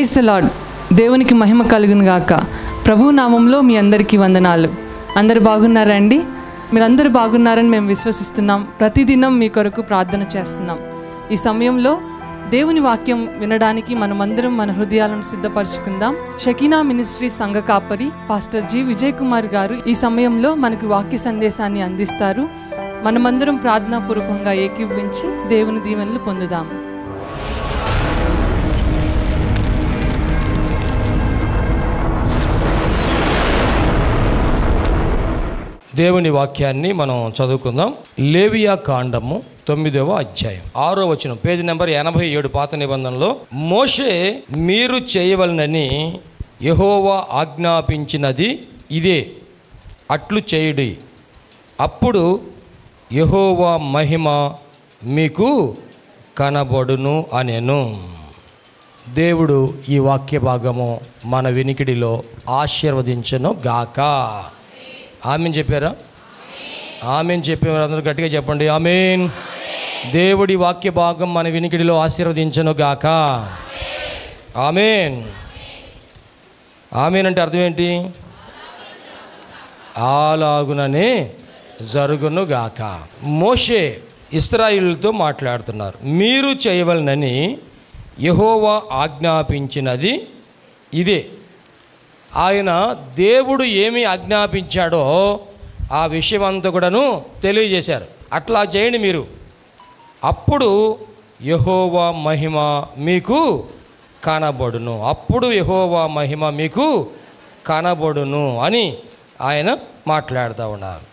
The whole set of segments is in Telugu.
Praise the lord. దేవునికి మహిమ కలుగును గాక. ప్రభు నామంలో మీ అందరికీ వందనాలు. అందరు బాగున్నారా అండి? మీరందరూ బాగున్నారని మేము విశ్వసిస్తున్నాం. ప్రతిదినం మీ కొరకు ప్రార్థన చేస్తున్నాం. ఈ సమయంలో దేవుని వాక్యం వినడానికి మనమందరం మన హృదయాలను సిద్ధపరచుకుందాం. షకీనా మినిస్ట్రీ సంఘ కాపరి పాస్టర్ జి విజయ్ కుమార్ గారు ఈ సమయంలో మనకు వాక్య సందేశాన్ని అందిస్తారు. మనమందరం ప్రార్థనాపూర్వకంగా ఏకీభవించి దేవుని దీవెనలు పొందుదాం. దేవుని వాక్యాన్ని మనం చదువుకుందాం. లేవియా కాండము 9వ అధ్యాయం 6వ వచనం, పేజీ నెంబర్ 87 పాత నిబంధనలో. మోషే మీరు చేయవలనని యెహోవా ఆజ్ఞాపించినది ఇదే, అట్లు చేయుడి, అప్పుడు యెహోవా మహిమ మీకు కనబడును అనెను. దేవుడు ఈ వాక్య భాగము మన వినికిడిలో ఆశీర్వదించును గాక. ఆమెన్ చెప్పారా? ఆమెన్ చెప్పేవారు అందరూ గట్టిగా చెప్పండి, ఆమెన్. దేవుడి వాక్య భాగం మన వినికిడిలో ఆశీర్వదించును గాక. ఆమెన్. ఆమెన్ అంటే అర్థం ఏంటి? అలాగుననే జరుగును గాక. మోషే ఇశ్రాయేలుతో మాట్లాడుతున్నారు. మీరు చేయవలనని యెహోవా ఆజ్ఞాపించినది ఇదే. ఆయన దేవుడు ఏమి ఆజ్ఞాపించాడో ఆ విషయం అంతా కూడాను తెలియజేశారు. అట్లా చేయండి మీరు, అప్పుడు యెహోవా మహిమ మీకు కనబడును, అప్పుడు యెహోవా మహిమ మీకు కనబడును అని ఆయన మాట్లాడుతూ ఉన్నారు.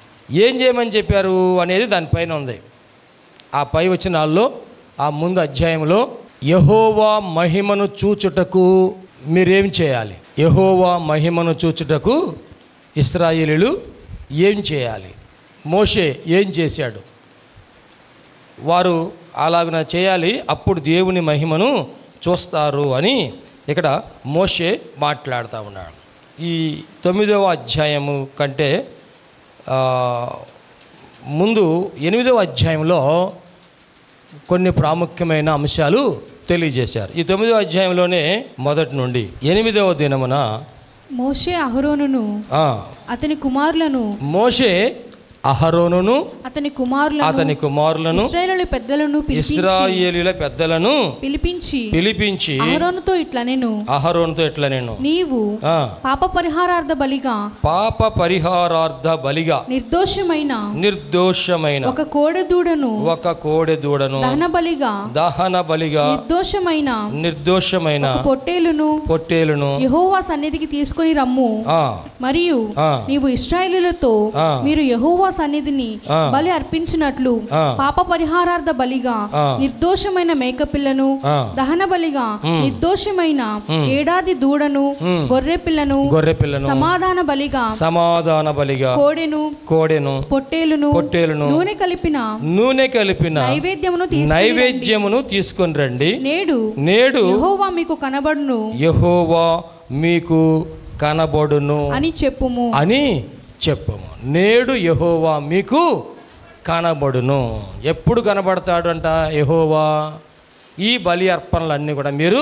ఏం చేయమని చెప్పారు అనేది దానిపైన ఉంది. ఆ పై వచనాల్లో ఆ ముందు అధ్యాయంలో యెహోవా మహిమను చూచుటకు మీరేం చేయాలి, యెహోవా మహిమను చూచుటకు ఇశ్రాయేలీయులు ఏం చేయాలి, మోషే ఏం చేశాడు, వారు అలాగన చేయాలి, అప్పుడు దేవుని మహిమను చూస్తారు అని ఇక్కడ మోషే మాట్లాడుతూ ఉన్నాడు. ఈ 9వ అధ్యాయము కంటే ముందు 8వ అధ్యాయంలో కొన్ని ప్రాముఖ్యమైన అంశాలు తెలియజేశారు. ఈ 9వ అధ్యాయంలోనే మొదటి నుండి 8వ దినమున మోషే అహరోనును అతని కుమారులను అతని కుమారులను ఇశ్రాయేలీయుల పెద్దలను పిలిపించి అహరోనుతో ఇట్లా నేను నీవు పాప పరిహారార్థ బలిగా నిర్దోషమైన ఒక కోడెదూడను దహన బలిగా నిర్దోషమైన పొట్టేలును యెహోవా సన్నిధికి తీసుకొని రమ్ము. మరియు నీవు ఇశ్రాయేలీయులతో మీరు యెహోవా సన్నిధిని బలి అర్పించినట్లు పాప పరిహారార్థ బలిగా నిర్దోషమైన మేకపిల్లను, దహన బలిగా నిర్దోషమైన ఏడాది దూడను, గొర్రె పిల్లను సమాధాన బలిగా కోడెను పొట్టేలును నూనె కలిపిన నైవేద్యమును తీసుకొని రండి. నేడు యెహోవా మీకు కనబడును అని చెప్పుము. నేడు యెహోవా మీకు కనబడును. ఎప్పుడు కనబడతాడు అంట యెహోవా? ఈ బలి అర్పణలన్నీ కూడా మీరు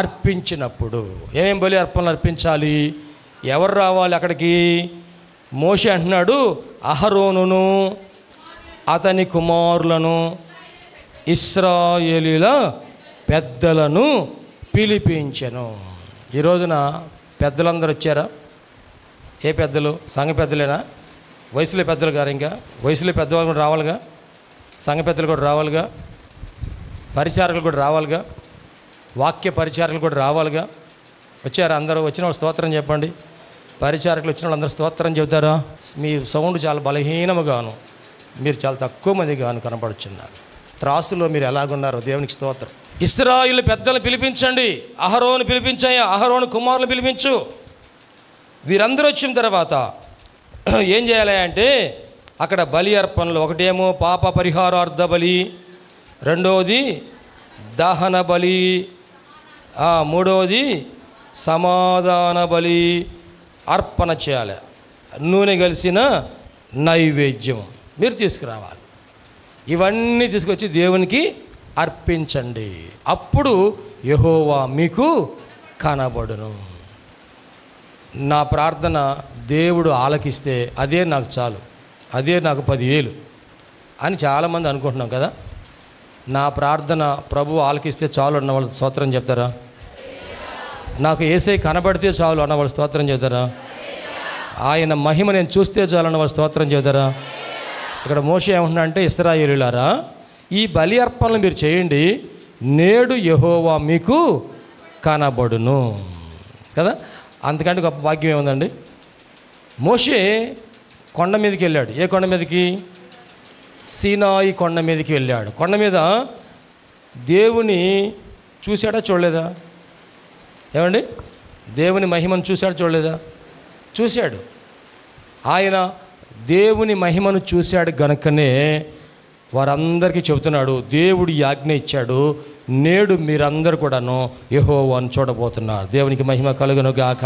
అర్పించినప్పుడు. ఏమేం బలి అర్పణలు అర్పించాలి? ఎవరు రావాలి అక్కడికి? మోషే అంటున్నాడు, అహరోనును అతని కుమారులను ఇశ్రాయేలీయుల పెద్దలను పిలిపించెను. ఈ రోజున పెద్దలందరూ వచ్చారా? ఏ పెద్దలు? సంఘ పెద్దలేనా? వయసులో పెద్దలు గారు, ఇంకా వయసులో పెద్దవాళ్ళు కూడా రావాలిగా, సంఘ పెద్దలు కూడా రావాలిగా, పరిచారకులు కూడా రావాలిగా, వాక్య పరిచారకులు కూడా రావాలిగా. వచ్చారా అందరూ? వచ్చిన వాళ్ళు స్తోత్రం చెప్పండి. పరిచారకులు వచ్చిన వాళ్ళు అందరూ స్తోత్రం చెబుతారా? మీ సౌండ్ చాలా బలహీనముగాను, మీరు చాలా తక్కువ మందిగాను కనపడుచున్నారు. త్రాసులో మీరు ఎలాగున్నారు? దేవునికి స్తోత్రం. ఇశ్రాయేలు పెద్దలను పిలిపించండి. అహరోను పిలిపించాయా? అహరోను కుమారులను పిలిపించు. వీరందరూ వచ్చిన తర్వాత ఏం చేయాలి అంటే అక్కడ బలి అర్పణలు, ఒకటేమో పాప పరిహారార్థ బలి, రెండవది దహన బలి, మూడవది సమాధాన బలి అర్పణ చేయాలి. నూనె కలిసిన నైవేద్యం మీరు తీసుకురావాలి. ఇవన్నీ తీసుకొచ్చి దేవునికి అర్పించండి. అప్పుడు యెహోవా మీకు కనబడును. నా ప్రార్థన దేవుడు ఆలకిస్తే అదే నాకు చాలు, అదే నాకు 10,000 అని చాలామంది అనుకుంటున్నాం కదా. నా ప్రార్థన ప్రభు ఆలకిస్తే చాలు అన్న వాళ్ళు స్తోత్రం చెప్తారా? నాకు యేసయ్య కనబడితే చాలు అన్న వాళ్ళు స్తోత్రం చెప్తారా? ఆయన మహిమ నేను చూస్తే చాలు అన్న వాళ్ళు స్తోత్రం చెప్తారా? ఇక్కడ మోషే ఏమంటున్నా అంటే, ఇశ్రాయేలీయులారా ఈ బలి అర్పణలు మీరు చేయండి, నేడు యెహోవా మీకు కనబడును కదా. అంతకంటే గొప్ప భాగ్యం ఏముందండి? మోషే కొండ మీదకి వెళ్ళాడు. ఏ కొండ మీదకి? సీనాయి కొండ మీదకి వెళ్ళాడు. కొండ మీద దేవుని చూశాడా చూడలేదా? ఏమండి, దేవుని మహిమను చూశాడు చూడలేదా? చూశాడు. ఆయన దేవుని మహిమను చూశాడు గనుకనే వారందరికీ చెబుతున్నాడు, దేవుడు ఈ ఆజ్ఞ ఇచ్చాడు, నేడు మీరందరూ కూడాను యెహోవాను చూడబోతున్నారు. దేవునికి మహిమ కలుగును గాక.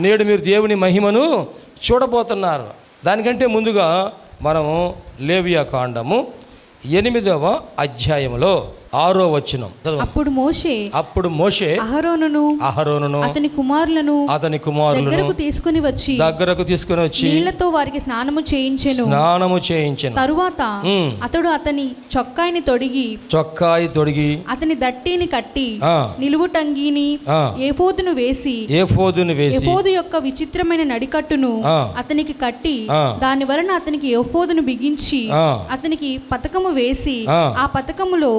నేడు మీరు దేవుని మహిమను చూడబోతున్నారు. దానికంటే ముందుగా మనము లేవియా కాండము 8వ అధ్యాయంలో 6వ వచనం చదవండి. అప్పుడు మోషే అహరోనును అతని కుమారులను దగ్గరకు తీసుకుని వచ్చి నీళ్లతో వారికి స్నానము చేయించెను. తరువాత అతడు అతని చొక్కాయి తొడిగి అతని దట్టిని కట్టి నిలువుటంగీని ఏఫోదును వేసి ఏఫోదు యొక్క విచిత్రమైన నడికట్టును అతనికి కట్టి దాని వలన అతనికి ఏఫోదును బిగించి అతనికి పతకము వేసి ఆ పతకములో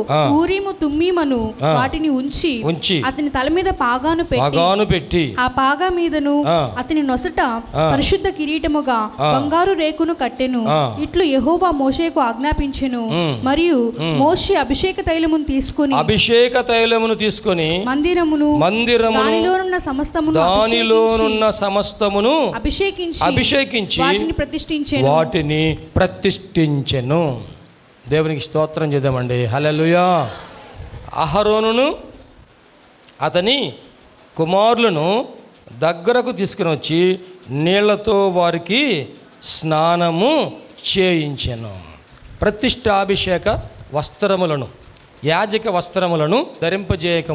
ఊరీము తుమ్మీమను వాటిని ఉంచి అతని తల మీద పాగాను పెట్టి ఆ పాగా మీదను అతని నొసట పరిశుద్ధ కిరీటముగా బంగారు రేకును కట్టెను. ఇట్లు యెహోవా మోషేకు ఆజ్ఞాపించెను. మరియు మోషే అభిషేక తైలమును తీసుకొని మందిరమును దానిలోనున్న సమస్తమును అభిషేకించి వాటిని ప్రతిష్ఠించెను. దేవునికి స్తోత్రం చేద్దామండి. హల్లెలూయా. అహరోనును అతని కుమారులను దగ్గరకు తీసుకుని వచ్చి నీళ్లతో వారికి స్నానము చేయించెను. ప్రతిష్టాభిషేక వస్త్రములను, యాజక వస్త్రములను ధరింపజేయక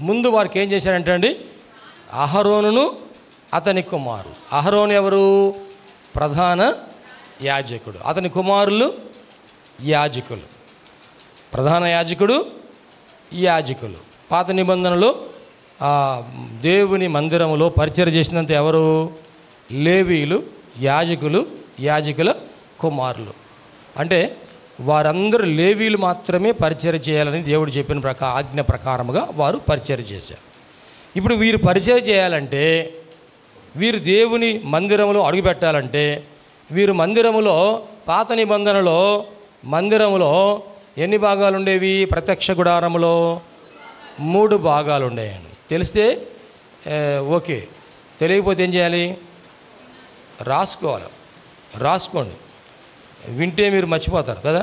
ముందు వారికి ఏం చేశారంటే అండి, అహరోనును అతని కుమారులు. అహరోను ఎవరు? ప్రధాన యాజకుడు. అతని కుమారులు యాజకులు. ప్రధాన యాజకుడు, యాజకులు. పాత నిబంధనలో దేవుని మందిరములో పరిచర్య చేసినంత ఎవరు? లేవీయులు, యాజకుల కుమారులు. అంటే వారందరూ లేవీయులు మాత్రమే పరిచర్య చేయాలని దేవుడు చెప్పిన ఆజ్ఞ ప్రకారముగా వారు పరిచర్య చేశారు. ఇప్పుడు వీరు పరిచర్య చేయాలంటే, వీరు దేవుని మందిరములో అడుగుపెట్టాలంటే, వీరు మందిరములో పాత నిబంధనలో మందిరములో ఎన్ని భాగాలు ఉండేవి? ప్రత్యక్ష గుడారములో 3 భాగాలు ఉండేయండి. తెలిస్తే ఓకే, తెలియకపోతే ఏం చేయాలి? రాసుకోండి. వింటే మీరు మర్చిపోతారు కదా.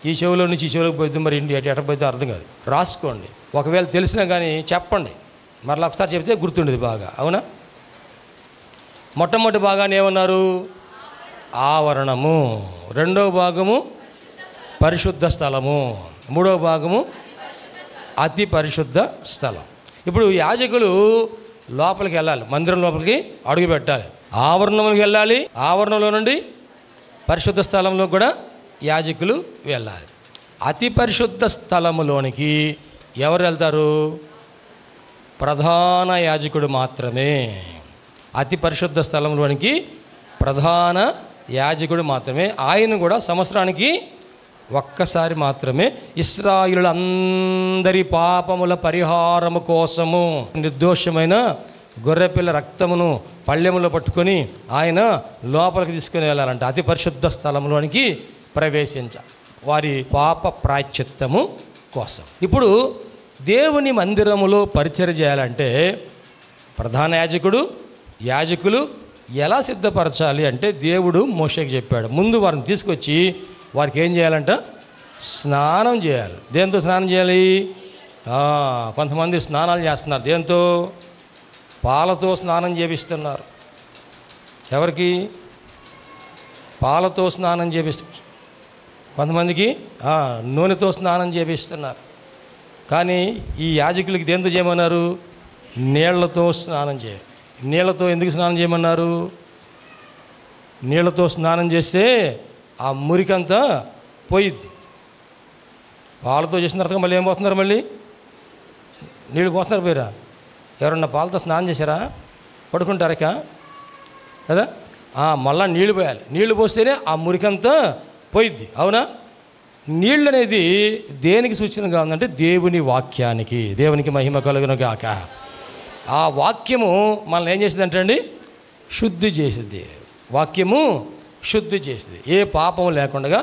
ఈ చెవిలో నుంచి ఈ చెవిలోకి పోతే మరి ఎట్ట పోతే అర్థం కాదు. రాసుకోండి. ఒకవేళ తెలిసినా కానీ చెప్పండి, మరలా ఒకసారి చెప్తే గుర్తుండేది బాగా. అవునా? మొట్టమొదటి భాగాన్ని ఏమన్నారు? ఆవరణము. రెండవ భాగము పరిశుద్ధ స్థలము. మూడవ భాగము అతి పరిశుద్ధ స్థలం. ఇప్పుడు యాజకులు లోపలికి వెళ్ళాలి, మందిరం లోపలికి అడుగు పెట్టాలి, ఆవరణంలోకి వెళ్ళాలి. ఆవరణంలో నుండి పరిశుద్ధ స్థలంలో కూడా యాజకులు వెళ్ళాలి. అతి పరిశుద్ధ స్థలములోనికి ఎవరు వెళ్తారు? ప్రధాన యాజకుడు మాత్రమే. అతి పరిశుద్ధ స్థలంలోనికి ప్రధాన యాజకుడు మాత్రమే. ఆయన కూడా సంవత్సరానికి ఒక్కసారి మాత్రమే ఇశ్రాయేలులందరి పాపముల పరిహారము కోసము నిర్దోషమైన గొర్రెపిల్ల రక్తమును పళ్ళెములో పట్టుకొని ఆయన లోపలికి తీసుకుని వెళ్ళాలంట. అతి పరిశుద్ధ స్థలంలోనికి ప్రవేశించాలి వారి పాప ప్రాయశ్చిత్తము కోసం. ఇప్పుడు దేవుని మందిరములో పరిచర్య చేయాలంటే ప్రధాన యాజకులు ఎలా సిద్ధపరచాలి అంటే దేవుడు మోషేకి చెప్పాడు. ముందు వారిని తీసుకొచ్చి వారికి ఏం చేయాలంట? స్నానం చేయాలి. దేంతో స్నానం చేయాలి? కొంతమంది స్నానాలు చేస్తున్నారు. దేంతో? పాలతో స్నానం చేపిస్తున్నారు. ఎవరికి? పాలతో స్నానం చేపిస్తున్నారు. కొంతమందికి నూనెతో స్నానం చేపిస్తున్నారు. కానీ ఈ యాజకులకి దేంతో చేయమన్నారు? నీళ్లతో స్నానం చేయాలి. నీళ్లతో ఎందుకు స్నానం చేయమన్నారు? నీళ్లతో స్నానం చేస్తే ఆ మురికంతా పోయిద్ది. పాలతో చేసిన తర్వాత మళ్ళీ ఏం పోతున్నారు? మళ్ళీ నీళ్ళు పోస్తున్నారు. పోయిరా ఎవరన్నా పాలతో స్నానం చేశారా? పడుకుంటారక కదా. మళ్ళా నీళ్ళు పోయాలి. నీళ్లు పోస్తేనే ఆ మురికంతా పోయిద్ది. అవునా? నీళ్ళు అనేది దేనికి సూచనగా ఉందంటే దేవుని వాక్యానికి. దేవునికి మహిమ కలుగును గాక. ఆ వాక్యము మనల్ని ఏం చేసింది అంటే అండి, శుద్ధి చేసింది. వాక్యము శుద్ధి చేసింది. ఏ పాపం లేకుండా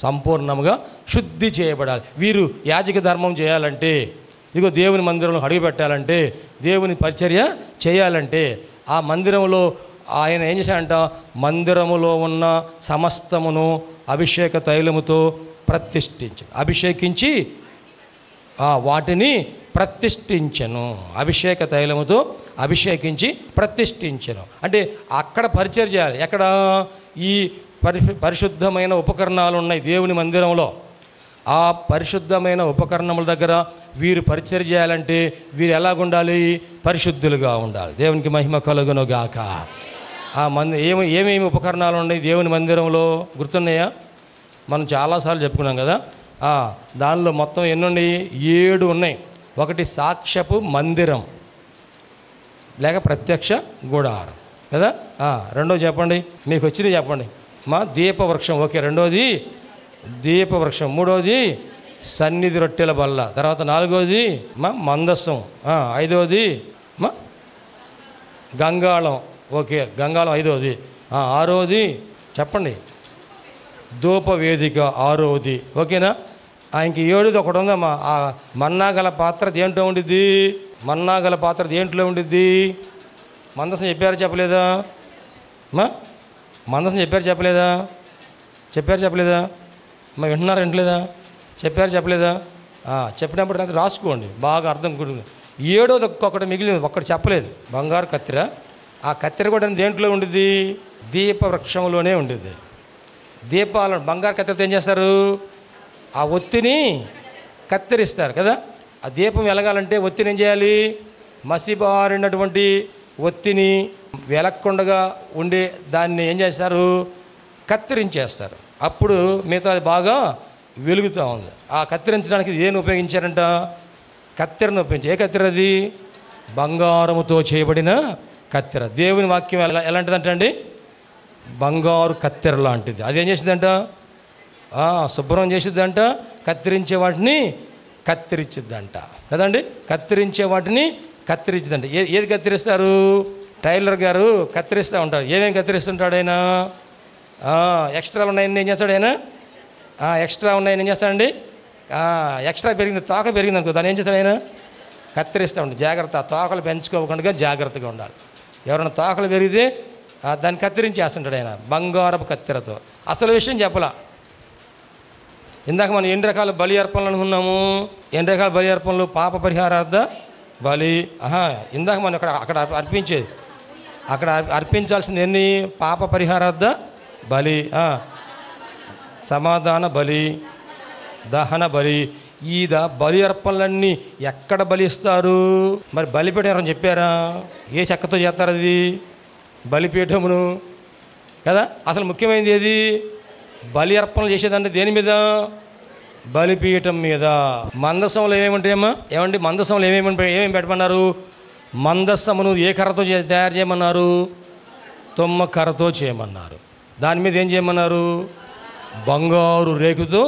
సంపూర్ణంగా శుద్ధి చేయబడాలి. వీరు యాజక ధర్మం చేయాలంటే, ఇదిగో దేవుని మందిరంలో అడుగు పెట్టాలంటే, దేవుని పరిచర్య చేయాలంటే, ఆ మందిరంలో ఆయన ఏం చేశాడంట, మందిరములో ఉన్న సమస్తమును అభిషేక తైలముతో అభిషేకించి వాటిని ప్రతిష్ఠించెను. అభిషేక తైలముతో అభిషేకించి ప్రతిష్ఠించెను అంటే అక్కడ పరిచర్య చేయాలి. ఎక్కడ? ఈ పరిశుద్ధమైన ఉపకరణాలు ఉన్నాయి దేవుని మందిరంలో. ఆ పరిశుద్ధమైన ఉపకరణముల దగ్గర వీరు పరిచర్య చేయాలంటే వీరు ఎలాగుండాలి? పరిశుద్ధులుగా ఉండాలి. దేవునికి మహిమ కలుగును గాక. ఏమేమి ఉపకరణాలు ఉన్నాయి దేవుని మందిరంలో గుర్తున్నాయా? మనం చాలాసార్లు చెప్పుకున్నాం కదా. దానిలో మొత్తం ఎన్ని ఉన్నాయి? 7 ఉన్నాయి. ఒకటి సాక్ష్యపు మందిరం లేక ప్రత్యక్ష గుడారం కదా. రెండోది చెప్పండి, మీకు వచ్చింది చెప్పండి. దీపవృక్షం. ఓకే, రెండోది దీపవృక్షం. మూడోది సన్నిధి రొట్టెల బల్ల. తర్వాత 4వది మందస్సం. 5వది గంగాళం. ఓకే, గంగాళం 5వది. 6వది చెప్పండి ధూపవేదిక. 6వది. ఓకేనా? ఇంక 7ది ఒకటి ఉందమ్మా. మన్నాగల పాత్ర దేంట్లో ఉండిద్ది? మన్నాగల పాత్ర దేంట్లో ఉండిద్ది? మందసం చెప్పారు చెప్పలేదా? మందసం చెప్పారు చెప్పలేదా? చెప్పలేదా? వింటున్నారా? వింటలేదా? చెప్పారు చెప్పలేదా? చెప్పినప్పుడు రాత్రి రాసుకోండి, బాగా అర్థం కూడా. 7వది ఒక్కొక్కటి మిగిలింది, ఒక్కటి చెప్పలేదు. బంగారు కత్తెర. ఆ కత్తెర కూడా దేంట్లో ఉండిద్ది? దీపవృక్షంలోనే ఉండిద్ది. దీపాలను బంగారు కత్తెరతో ఏం చేస్తారు? ఆ ఒత్తిని కత్తిరిస్తారు కదా. ఆ దీపం వెలగాలంటే ఒత్తిని ఏం చేయాలి? మసిబారినటువంటి ఒత్తిని వెలక్కుండగా ఉండే దాన్ని ఏం చేస్తారు? కత్తిరించేస్తారు. అప్పుడు మిగతా అది బాగా వెలుగుతూ ఉంది. ఆ కత్తిరించడానికి ఏం ఉపయోగించారంట? కత్తెరను ఉపయోగించి. ఏ కత్తెర అది? బంగారముతో చేయబడిన కత్తెర. దేవుని వాక్యం ఎలాంటిదంట అండి? బంగారు కత్తెర లాంటిది. అదేం చేసిందంట? శుభ్రం చేసిద్దంట. కత్తిరించే వాటిని కత్తిరించిద్దంట కదండి. కత్తిరించే వాటిని కత్తిరించిద్దంట. ఏది కత్తిరిస్తారు? టైలర్ గారు కత్తిరిస్తూ ఉంటారు. ఏమేమి కత్తిరిస్తుంటాడు ఆయన? ఎక్స్ట్రాలు ఉన్నాయని ఏం చేస్తాడు ఆయన? ఎక్స్ట్రా ఉన్నాయని ఏం చేస్తాడండి? ఎక్స్ట్రా పెరిగింది, తోక పెరిగింది అనుకో, దాన్ని ఏం చేస్తాడు ఆయన? కత్తిరిస్తూ ఉంటాడు. జాగ్రత్త, తోకలు పెంచుకోకుండా జాగ్రత్తగా ఉండాలి. ఎవరైనా తోకలు పెరిగితే దాన్ని కత్తిరించేస్తుంటాడు ఆయన బంగారపు కత్తెరతో. అసలు విషయం చెప్పలా. ఇందాక మనం ఎన్ని రకాల బలి అర్పణలు అనుకున్నాము? ఎన్ని రకాల బలి అర్పణలు? పాప పరిహారార్థ బలి. ఇందాక మనం అక్కడ అర్పించేది, అక్కడ అర్పించాల్సింది ఎన్ని? పాప పరిహారార్థ బలి, సమాధాన బలి, దహన బలి. ఈ బలి అర్పణలన్నీ ఎక్కడ బలిస్తారు? మరి బలిపీఠం చెప్పారా? ఏ చెక్కతో చేస్తారు అది? బలిపీఠమును కదా. అసలు ముఖ్యమైనది ఏది? బలి అర్పణలు చేసేదంటే దేని మీద? బలిపీఠం మీద. మందసంలో ఏమేమింటాయమ్మా? ఏమండి మందసంలో ఏమేమి పెట్టమన్నారు? మందసమును ఏ కర్రతో తయారు చేయమన్నారు? తుమ్మ కర్రతో చేయమన్నారు. దాని మీద ఏం చేయమన్నారు? బంగారు రేకుతో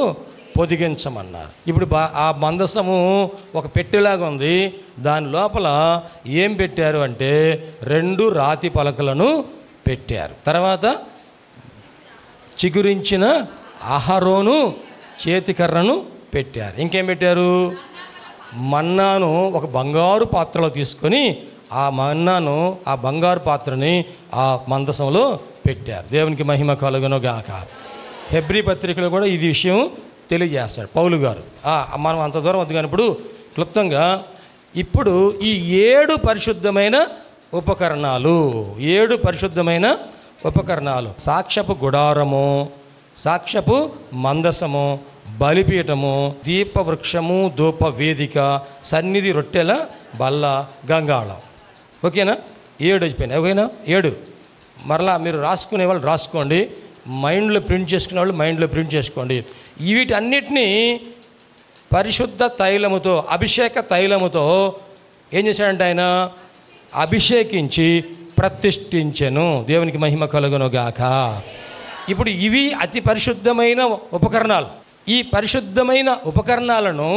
పొదిగించమన్నారు. ఇప్పుడు ఆ మందసము ఒక పెట్టెలాగా ఉంది. దాని లోపల ఏం పెట్టారు అంటే 2 రాతి పలకలను పెట్టారు. తర్వాత చిగురించిన అహరోను చేతికర్రను పెట్టారు. ఇంకేం పెట్టారు? మన్నాను ఒక బంగారు పాత్రలో తీసుకొని ఆ మన్నాను, ఆ బంగారు పాత్రని ఆ మందసంలో పెట్టారు. దేవునికి మహిమ కలుగును గాక. హెబ్రీ పత్రికలో కూడా ఇది విషయం తెలియజేస్తాడు పౌలు గారు. మనం అంత దూరం వద్దు కానీ ఇప్పుడు క్లుప్తంగా ఇప్పుడు ఈ 7 పరిశుద్ధమైన ఉపకరణాలు, 7 పరిశుద్ధమైన ఉపకరణాలు, సాక్ష్యపు గుడారము, సాక్ష్యపు మందసము, బలిపీఠము, దీపవృక్షము, ధూప వేదిక, సన్నిధి, రొట్టెల బల్ల, గంగాళం. ఓకేనా? 7 అయిపోయినాయి. ఓకేనా? 7. మరలా మీరు రాసుకునే వాళ్ళు రాసుకోండి, మైండ్లో ప్రింట్ చేసుకునే వాళ్ళు మైండ్లో ప్రింట్ చేసుకోండి. వీటన్నిటినీ పరిశుద్ధ తైలముతో, అభిషేక తైలముతో ఏం చేశాడంటే ఆయన అభిషేకించి ప్రతిష్ఠించెను. దేవునికి మహిమ కలుగును గాక. ఇప్పుడు ఇవి అతి పరిశుద్ధమైన ఉపకరణాలు. ఈ పరిశుద్ధమైన ఉపకరణాలను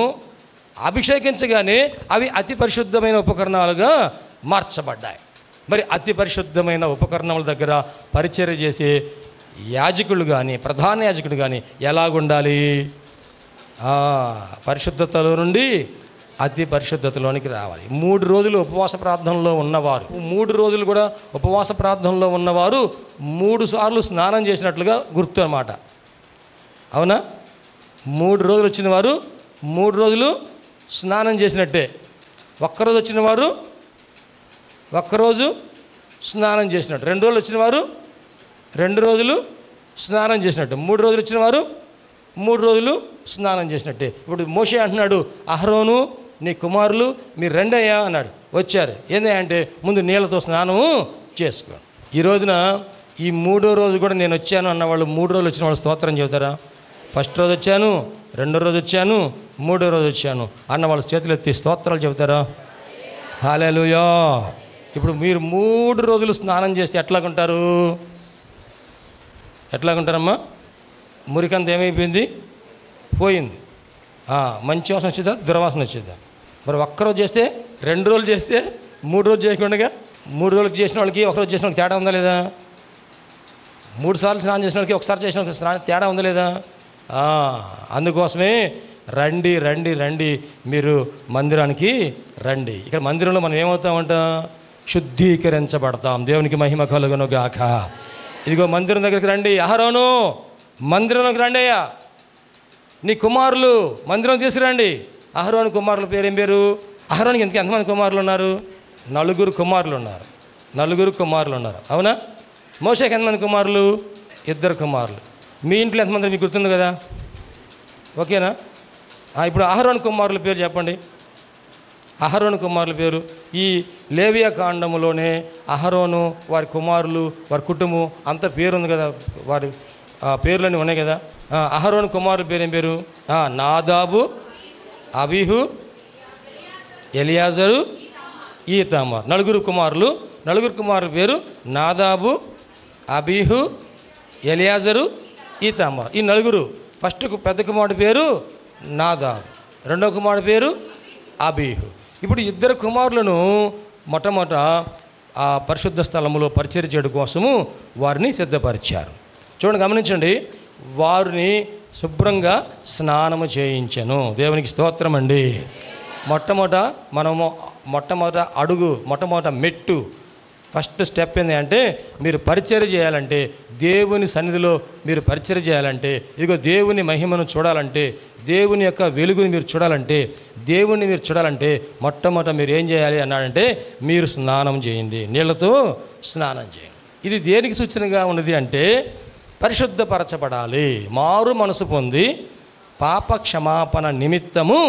అభిషేకించగానే అవి అతి పరిశుద్ధమైన ఉపకరణాలుగా మార్చబడ్డాయి. మరి అతి పరిశుద్ధమైన ఉపకరణాల దగ్గర పరిచర్య చేసే యాజకులు కానీ, ప్రధాన యాజకుడు కానీ ఎలాగుండాలి? పరిశుద్ధతలో నుండి అతి పరిశుద్ధతలోనికి రావాలి. 3 రోజులు ఉపవాస ప్రార్థనలో ఉన్నవారు, 3 రోజులు కూడా ఉపవాస ప్రార్థనలో ఉన్నవారు 3 సార్లు స్నానం చేసినట్లుగా గుర్తు అన్నమాట. అవునా? 3 రోజులు వచ్చిన వారు 3 రోజులు స్నానం చేసినట్టే. ఒక్కరోజు వచ్చిన వారు ఒక్కరోజు స్నానం చేసినట్టు. 2 రోజులు వచ్చిన వారు 2 రోజులు స్నానం చేసినట్టు. 3 రోజులు వచ్చిన వారు 3 రోజులు స్నానం చేసినట్టే. ఇప్పుడు మోషే అంటున్నాడు, అహరోను నీ కుమారులు మీరు రెండయ్యా అన్నాడు. వచ్చారు. ఏంది అంటే ముందు నీళ్ళతో స్నానము చేసుకోండి. ఈ రోజున ఈ 3వ రోజు కూడా నేను వచ్చాను అన్నవాళ్ళు 3 రోజులు వచ్చిన వాళ్ళు స్తోత్రం చెబుతారా? ఫస్ట్ రోజు వచ్చాను, 2వ రోజు వచ్చాను, 3వ రోజు వచ్చాను అన్న వాళ్ళు చేతులు ఎత్తి స్తోత్రాలు చెబుతారా? హల్లెలూయా. ఇప్పుడు మీరు 3 రోజులు స్నానం చేస్తే ఎట్లాగుంటారు? ఎట్లాగుంటారమ్మా? మురికంత ఏమైపోయింది? పోయింది. మంచి వాసన వచ్చిందా, దుర్వాసన వచ్చిందా? మరి ఒక్కరోజు చేస్తే, 2 రోజులు చేస్తే, 3 రోజులు చేయకుండా 3 రోజులకు చేసిన వాళ్ళకి ఒకరోజు చేసిన వాళ్ళకి తేడా ఉందా లేదా? 3 సార్లు స్నానం చేసిన వాళ్ళకి ఒకసారి చేసిన వాళ్ళకి స్నానం తేడా ఉందా లేదా? అందుకోసమే రండి రండి రండి, మీరు మందిరానికి రండి. ఇక్కడ మందిరంలో మనం ఏమవుతామంట? శుద్ధీకరించబడతాం. దేవునికి మహిమ కలుగును గాక. ఇదిగో మందిరం దగ్గరికి రండి. అహరోను మందిరంలోకి రండి అయ్యా, నీ కుమారులు మందిరం తీసుకురండి. అహరోను కుమారుల పేరు ఏం పేరు? అహరోనికి ఎంతమంది కుమారులు ఉన్నారు? 4 కుమారులు ఉన్నారు. 4 కుమారులు ఉన్నారు. అవునా? మోషేకి ఎంతమంది కుమారులు? 2 కుమారులు. మీ ఇంట్లో ఎంతమంది మీకు గుర్తుంది కదా? ఓకేనా? ఇప్పుడు అహరోను కుమారుల పేరు చెప్పండి. అహరోను కుమారుల పేరు ఈ లేవియా కాండములోనే అహరోను, వారి కుమారులు, వారి కుటుంబం అంత పేరు ఉంది కదా, వారి పేర్లన్నీ ఉన్నాయి కదా. అహరోను కుమారుల పేరు ఏం పేరు? నాదాబు, అబీహు, ఎలియాజరు, ఈతామార్. 4 కుమారులు. 4 కుమారుల పేరు నాదాబు, అబీహు, ఎలియాజరు, ఈతామార్. ఈ 4. ఫస్ట్ పెద్ద కుమారుడి పేరు నాదాబు, 2వ కుమారుడి పేరు అబీహు. ఇప్పుడు 2 కుమారులను మొట్టమొదట ఆ పరిశుద్ధ స్థలములో పరిచర్య చేయడం కోసము వారిని సిద్ధపరిచారు. చూడండి, గమనించండి. వారిని శుభ్రంగా స్నానము చేయించెను. దేవునికి స్తోత్రం అండి. మొట్టమొదట అడుగు, మొట్టమొదట మెట్టు, ఫస్ట్ స్టెప్ ఏంటి అంటే మీరు పరిచర్య చేయాలంటే, దేవుని సన్నిధిలో మీరు పరిచర్య చేయాలంటే, ఇదిగో దేవుని మహిమను చూడాలంటే, దేవుని యొక్క వెలుగుని మీరు చూడాలంటే, దేవుణ్ణి మీరు చూడాలంటే మొట్టమొదట మీరు ఏం చేయాలి అన్నాడంటే మీరు స్నానం చేయండి, నీళ్లతో స్నానం చేయండి. ఇది దేనికి సూచనగా ఉన్నది అంటే పరిశుద్ధపరచబడాలి, మారు మనసు పొంది పాప క్షమాపణ నిమిత్తము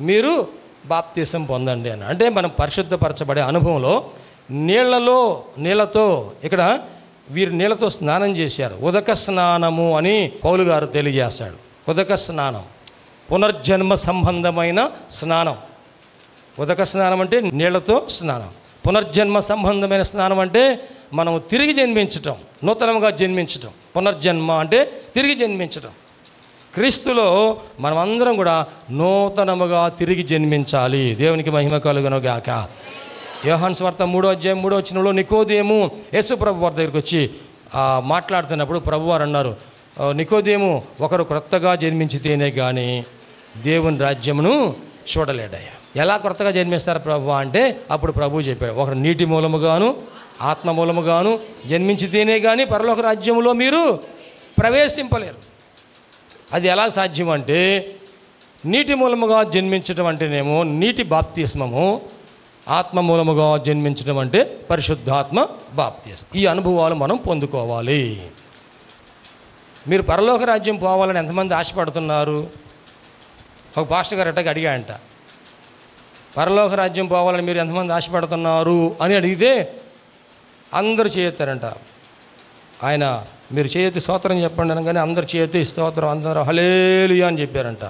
మీరు బాప్తీసం పొందండి అని. అంటే మనం పరిశుద్ధపరచబడే అనుభవంలో నీళ్లతో ఇక్కడ వీరు నీళ్లతో స్నానం చేశారు. ఉదక స్నానము అని పౌలు గారు తెలియజేశాడు. ఉదక స్నానం పునర్జన్మ సంబంధమైన స్నానం. ఉదక స్నానం అంటే నీళ్లతో స్నానం. పునర్జన్మ సంబంధమైన స్నానం అంటే మనం తిరిగి జన్మించటం, నూతనంగా జన్మించటం. పునర్జన్మ అంటే తిరిగి జన్మించటం. క్రీస్తులో మనమందరం కూడా నూతనముగా తిరిగి జన్మించాలి. దేవునికి మహిమ కలుగును గాక. యోహాను సువార్త 3వ అధ్యాయం 3వ వచనంలో నికోదేము యేసు ప్రభు వారి దగ్గరికి వచ్చి మాట్లాడుతున్నప్పుడు ప్రభువారు అన్నారు, నికోదేము ఒకరు క్రొత్తగా జన్మించితేనే కానీ దేవుని రాజ్యమును చూడలేడయ్యా. ఎలా క్రొత్తగా జన్మిస్తారు ప్రభు అంటే అప్పుడు ప్రభువు చెప్పాడు, ఒకరు నీటి మూలముగాను ఆత్మ మూలముగాను జన్మించితేనే కానీ పరలోక రాజ్యములో మీరు ప్రవేశింపలేరు. అది ఎలా సాధ్యం అంటే నీటి మూలముగా జన్మించడం అంటేనేమో నీటి బాప్తిస్మము, ఆత్మ మూలముగా జన్మించడం అంటే పరిశుద్ధాత్మ బాప్తిస్మం. ఈ అనుభవాలు మనం పొందుకోవాలి. మీరు పరలోక రాజ్యం పోవాలని ఎంతమంది ఆశపడుతున్నారు? ఒక పాస్టర్ గారు అట్టగా అడిగాయంట, పరలోక రాజ్యం పోవాలని మీరు ఎంతమంది ఆశపడుతున్నారు అని అడిగితే అందరూ చేయెత్తారంట. ఆయన మీరు చేయెత్తి స్తోత్రం చెప్పండి అనగానే అందరు చేయెత్తి స్తోత్రం, అందరూ హల్లెలూయా అని చెప్పారంట.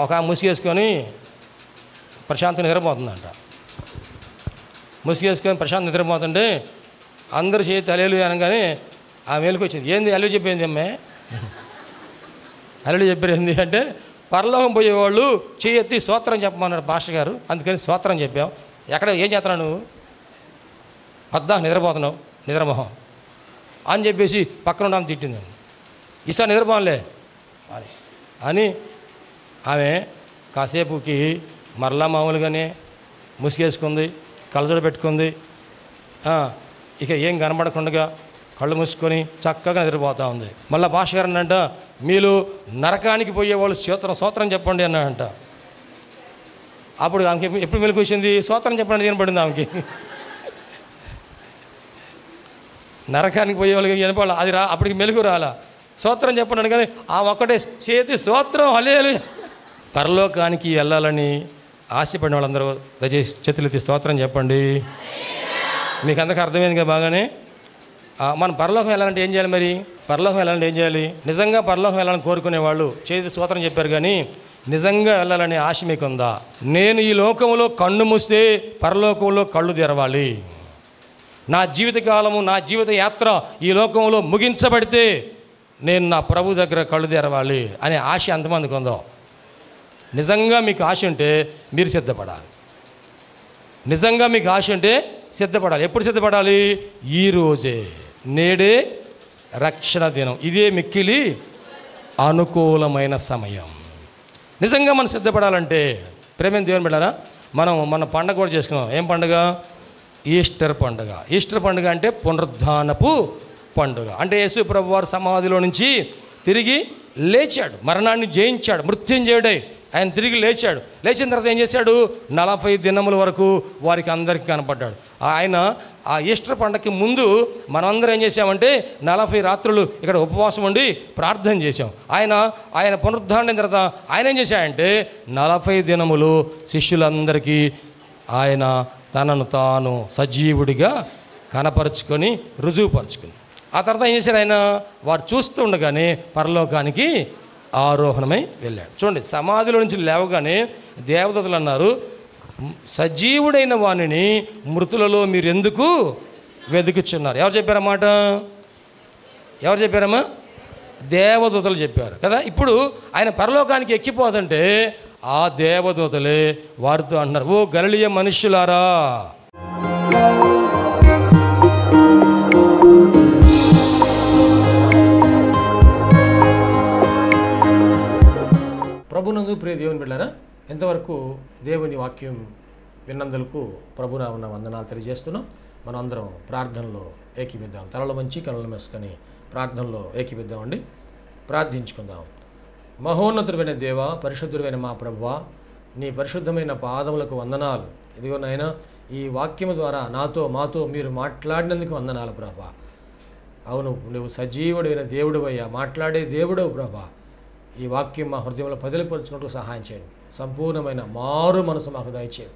ఒక ముసిగేసుకొని ప్రశాంత్ నిద్రపోతుందంట. ముసిగేసుకొని ప్రశాంత్ నిద్రపోతుంటే అందరూ చేయెత్తి హల్లెలూయా అనగానే ఆ మేలుకు వచ్చింది. ఏంది హల్లెలూయా చెప్పింది అమ్మే? హల్లెలూయా చెప్పారు ఏంది అంటే, పరలోకం పోయేవాళ్ళు చేయెత్తి స్తోత్రం చెప్పమన్నాడు పాస్టర్ గారు, అందుకని స్తోత్రం చెప్పాం. ఎక్కడ ఏం చేస్తున్నావు నువ్వు? పద్దా నిద్రపోతున్నావు నిద్రమోహం అని చెప్పేసి పక్కన ఉన్నాము తిట్టింది. ఈసారి నిద్రపోలే అని ఆమె కాసేపుకి మరలా మామూలుగానే ముసుగేసుకుంది, కళ్ళజోడు పెట్టుకుంది. ఇక ఏం కనబడకుండా కళ్ళు మూసుకొని చక్కగా నిద్రపోతూ ఉంది. మళ్ళీ పాస్టర్ గారు అన్నంట, మీరు నరకానికి పోయేవాళ్ళు స్తోత్రం చెప్పండి అన్నాడంట. అప్పుడు ఆమెకి ఎప్పుడు మెలకు వచ్చింది? స్తోత్రం చెప్పండి వినపడింది ఆమెకి. నరకానికి పోయేవాళ్ళకి వినపడాలి, అది అప్పటికి మెలుగు రాలా. స్తోత్రం చెప్పండి కానీ ఆ ఒక్కటే చేతి స్తోత్రం హల్లెలూయా. పరలోకానికి వెళ్ళాలని ఆశపడిన వాళ్ళందరూ దయచేసి చేతులెత్తి స్తోత్రం చెప్పండి. మీకు అందరికీ అర్థమైంది కదా బాగానే. మనం పరలోకం వెళ్ళాలంటే ఏం చేయాలి? మరి పరలోకం వెళ్ళాలంటే ఏం చేయాలి? నిజంగా పరలోకం వెళ్ళాలని కోరుకునే వాళ్ళు చేతి స్తోత్రం చెప్పారు, కానీ నిజంగా వెళ్ళాలనే ఆశ మీకు ఉందా? నేను ఈ లోకంలో కన్ను మూస్తే పరలోకంలో కళ్ళు తెరవాలి, నా జీవితకాలము నా జీవిత యాత్ర ఈ లోకంలో ముగించబడితే నేను నా ప్రభు దగ్గర కళ్ళు తెరవాలి అనే ఆశ ఎంతమందికి ఉందో? నిజంగా మీకు ఆశ ఉంటే మీరు సిద్ధపడాలి. నిజంగా మీకు ఆశ ఉంటే సిద్ధపడాలి. ఎప్పుడు సిద్ధపడాలి? ఈరోజే, నేడే రక్షణ దినం, ఇదే మిక్కిలి అనుకూలమైన సమయం. నిజంగా మనం సిద్ధపడాలంటే ప్రేమైన దేవుని బిడ్డలారా, మనం మన పండగ కూడా చేసుకున్నాం. ఏం పండుగ? ఈస్టర్ పండుగ. ఈస్టర్ పండుగ అంటే పునరుద్ధానపు పండుగ. అంటే యేసు ప్రభు వారు సమాధిలో నుంచి తిరిగి లేచాడు, మరణాన్ని జయించాడు, మృత్యుంజయుడై ఆయన తిరిగి లేచాడు. లేచిన తర్వాత ఏం చేశాడు? 40 దినముల వరకు వారికి అందరికీ కనపడ్డాడు. ఆయన ఆ ఈస్టర్ పండగకి ముందు మనమందరం ఏం చేసామంటే 40 రాత్రులు ఇక్కడ ఉపవాసం ఉండి ప్రార్థన చేశాం. ఆయన పునరుద్ధారణ తర్వాత ఆయన ఏం చేశాడంటే 40 దినములు శిష్యులందరికీ ఆయన తనను తాను సజీవుడిగా కనపరుచుకొని రుజువుపరుచుకుని ఆ తర్వాత ఏం చేశాడు? ఆయన వారు చూస్తుండగానే పరలోకానికి ఆరోహణమై వెళ్ళాడు. చూడండి, సమాధిలో నుంచి లేవగానే దేవదూతలు అన్నారు, సజీవుడైన వాణిని మృతులలో మీరు ఎందుకు వెతుకుచున్నారు? ఎవరు చెప్పారన్నమాట? ఎవరు చెప్పారమ్మా? దేవదూతలు చెప్పారు కదా. ఇప్పుడు ఆయన పరలోకానికి ఎక్కిపోతుంటే ఆ దేవదూతలే వారితో అంటున్నారు, ఓ గలిలయ మనుష్యులారా, ప్రభునందు ప్రియ దేవుని బిడ్డలారా, ఎంతవరకు దేవుని వాక్యం విన్నందులకు ప్రభునామమున వందనాలు తెలియజేస్తున్నాం. మనం అందరం ప్రార్థనలో ఏకీపిద్దాం. తలలు వంచి కనులు మూసుకొని ప్రార్థనలో ఏకీపిద్దామండి. ప్రార్థించుకుందాం. మహోన్నతుడైన దేవ, పరిశుద్ధుడైన మా ప్రభువా, నీ పరిశుద్ధమైన పాదములకు వందనాలు. ఇదిగో నాయనా, ఈ వాక్యము ద్వారా మాతో మీరు మాట్లాడినందుకు వందనాలు ప్రభా. అవును, నువ్వు సజీవుడైన దేవుడివయ్యా, మాట్లాడే దేవుడవు ప్రభా. ఈ వాక్యం మా హృదయంలో పదిలిపరుచుకుంటూ సహాయం చేయండి. సంపూర్ణమైన మారు మనసు మాకు దయచేయండి.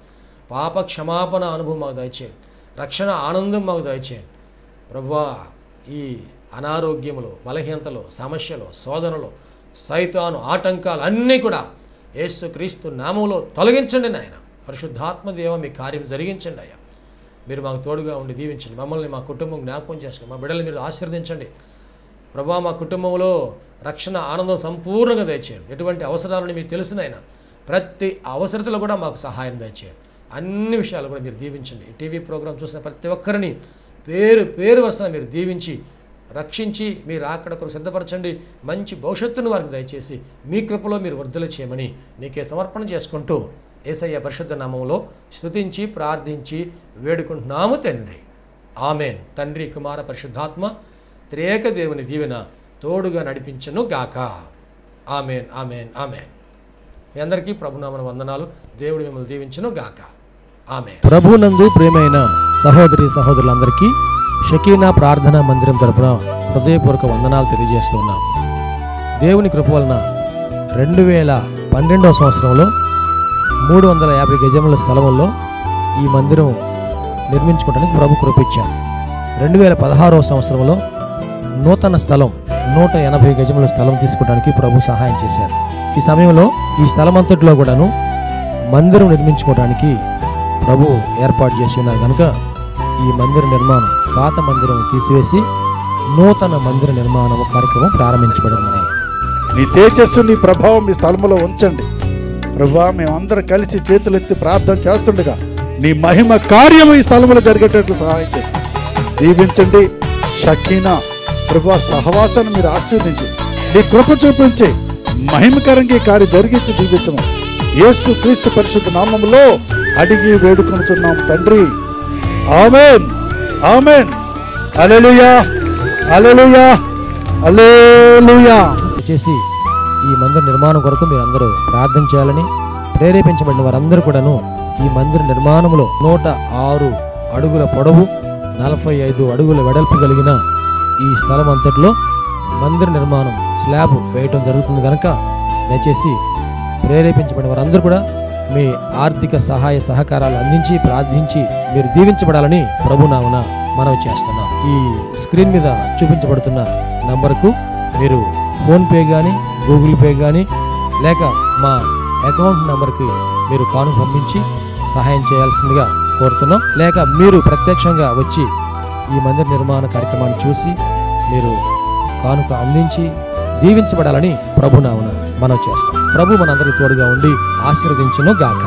పాప క్షమాపణ అనుభవం మాకు దయచేయండి. రక్షణ ఆనందం మాకు దయచేయండి ప్రభువా. ఈ అనారోగ్యములు, బలహీనతలు, సమస్యలు, శోధనలు, సైతాను ఆటంకాలు అన్నీ కూడా యేసుక్రీస్తు నామములో తొలగించండి నాయన. పరిశుద్ధాత్మ దేవ, మీ కార్యం జరిగించండి అయ్యా. మీరు మాకు తోడుగా ఉండి దీవించండి. మమ్మల్ని, మా కుటుంబం జ్ఞాపకం చేసుకోండి. మా బిడ్డలు మీరు ఆశీర్వదించండి ప్రభువా. మా కుటుంబంలో రక్షణ ఆనందం సంపూర్ణంగా దయచేయండి. ఎటువంటి అవసరాలని మీకు తెలుసునైనా ప్రతి అవసరతలో కూడా మాకు సహాయం దయచేయండి. అన్ని విషయాలు కూడా మీరు దీవించండి. ఈ టీవీ ప్రోగ్రాం చూసిన ప్రతి ఒక్కరిని పేరు వరుసన మీరు దీవించి రక్షించి మీరు అక్కడ కొరకు సిద్ధపరచండి. మంచి భవిష్యత్తును వారికి దయచేసి మీ కృపలో మీరు వర్ధలు చేయమని నీకే సమర్పణ చేసుకుంటూ యేసయ్య పరిశుద్ధ నామములో స్తుతించి ప్రార్థించి వేడుకుంటున్నాము తండ్రి. ఆమెన్. తండ్రి, కుమార, పరిశుద్ధాత్మ త్రియేక దేవుని దీవెన తోడుగా నడిపించను గాక. Amen, amen, amen. మీ అందరికీ ప్రభునామన వందనాలు. దేవుడు మిమ్మల్ని దీవించను గాక. ఆమెన్. ప్రభునందు ప్రియమైన సహోదరి సహోదరులందరికీ షకీనా ప్రార్థనా మందిరం తరపున హృదయపూర్వక వందనాలు తెలియజేస్తున్నాం. దేవుని కృప వలన 2012వ సంవత్సరంలో 350 గజముల స్థలంలో ఈ మందిరం నిర్మించుకోవడానికి ప్రభు కృప ఇచ్చారు. 2016వ సంవత్సరంలో నూతన స్థలం 180 గజముల స్థలం తీసుకోవడానికి ప్రభు సహాయం చేశారు. ఈ సమయంలో ఈ స్థలం అంతట్లో కూడాను మందిరం నిర్మించుకోవడానికి ప్రభు ఏర్పాటు చేసి ఉన్నారు కనుక ఈ మందిర నిర్మాణం, పాత మందిరం తీసివేసి నూతన మందిర నిర్మాణం కార్యక్రమం ప్రారంభించబడింది. నీ తేజస్సు, నీ ప్రభావం మీ స్థలంలో ఉంచండి ప్రభువా. మేమందరం కలిసి చేతులెత్తి ప్రార్థన చేస్తుండగా నీ మహిమ కార్యము ఈ స్థలంలో జరిగేటట్లు సహాయం చేసి దీవించండి. షకీనా ప్రభువా సహవాసాన్ని మీరు ఆశీర్వదించి నీ కృప చూపించి మహిమకరంగా ఈ కార్యం జరిగించి దీవించము. యేసు క్రీస్తు పరిశుద్ధ నామములో అడిగి వేడుకొనుచున్నాం తండ్రి. ఆమేన్, ఆమేన్. హల్లెలూయా, హల్లెలూయా, హల్లెలూయా. చేసి ఈ మందిర నిర్మాణం కొరకు మీరు అందరూ ప్రార్థన చేయాలని ప్రేరేపించబడిన వారందరూ కూడాను ఈ మందిర నిర్మాణంలో 106 అడుగుల పొడవు 45 అడుగుల వెడల్పు కలిగిన ఈ స్థలం అంతట్లో మందిర నిర్మాణం స్లాబ్ వేయటం జరుగుతుంది కనుక దయచేసి ప్రేరేపించబడిన వారందరూ కూడా మీ ఆర్థిక సహాయ సహకారాలు అందించి ప్రార్థించి మీరు దీవించబడాలని ప్రభునామన మనవి చేస్తున్నాం. ఈ స్క్రీన్ మీద చూపించబడుతున్న నంబర్కు మీరు ఫోన్పే కానీ గూగుల్ పే కానీ లేక మా అకౌంట్ నెంబర్కి మీరు కానుక పంపించి సహాయం చేయాల్సిందిగా కోరుతున్నాం. లేక మీరు ప్రత్యక్షంగా వచ్చి ఈ మందిర నిర్మాణ కార్యక్రమాన్ని చూసి మీరు కానుక అందించి దీవించబడాలని ప్రభునామన మనవి చేస్తాం. ప్రభు మనందరికీ తోడుగా ఉండి ఆశీర్వదించును గాక.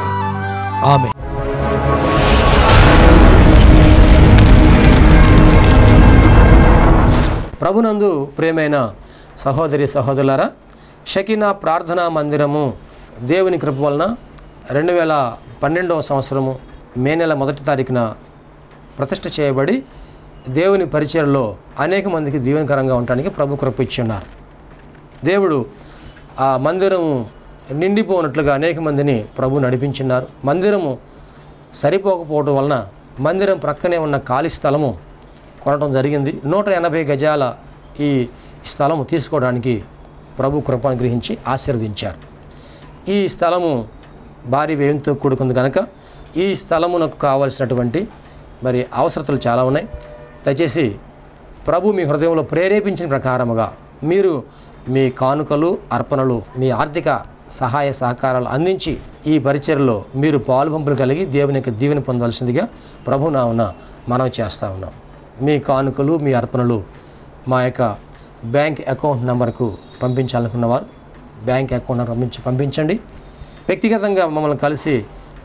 ఆమేన్. ప్రభునందు ప్రియమైన సహోదరి సహోదరులారా, షకీనా ప్రార్థనా మందిరము దేవుని కృప వలన 2012వ సంవత్సరము మే నెల 1వ తారీఖున ప్రతిష్ఠ చేయబడి దేవుని పరిచర్లో అనేక మందికి దీవెనకరంగా ఉండడానికి ప్రభు కృప ఇచ్చి ఉన్నారు. దేవుడు ఆ మందిరము నిండిపోనట్లుగా అనేక మందిని ప్రభు నడిపించున్నారు. మందిరము సరిపోకపోవడం వలన మందిరం ప్రక్కనే ఉన్న ఖాళీ స్థలము కొనడం జరిగింది. 180 గజాల ఈ స్థలము తీసుకోవడానికి ప్రభు కృప అనుగ్రహించి ఆశీర్వదించారు. ఈ స్థలము భారీ వ్యయంతో కూడుకుంది కనుక ఈ స్థలమునకు కావలసినటువంటి మరి అవసరతలు చాలా ఉన్నాయి. దయచేసి ప్రభు మీ హృదయంలో ప్రేరేపించిన ప్రకారముగా మీరు మీ కానుకలు, అర్పణలు, మీ ఆర్థిక సహాయ సహకారాలు అందించి ఈ పరిచర్లో మీరు పాలుపంపులు కలిగి దేవుని యొక్క దీవెన పొందవలసిందిగా ప్రభునామన మనవి చేస్తూ ఉన్నాం. మీ కానుకలు, మీ అర్పణలు మా యొక్క బ్యాంక్ అకౌంట్ నెంబర్కు పంపించాలనుకున్నవారు బ్యాంక్ అకౌంట్ నెంబర్ పంపించండి. వ్యక్తిగతంగా మమ్మల్ని కలిసి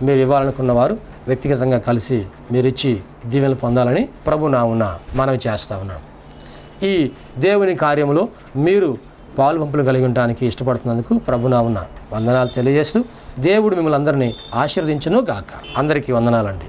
మీరు ఇవ్వాలనుకున్నవారు వ్యక్తిగతంగా కలిసి మీరు ఇచ్చి దీవెనలు పొందాలని ప్రభునామన మనవి చేస్తూ ఉన్నాం. ఈ దేవుని కార్యంలో మీరు పాలుపంపులు కలిగి ఉండడానికి ఇష్టపడుతున్నందుకు ప్రభునామన వందనాలు తెలియజేస్తూ దేవుడు మిమ్మల్ని అందరినీ ఆశీర్వదించును గాక. అందరికీ వందనాలండి.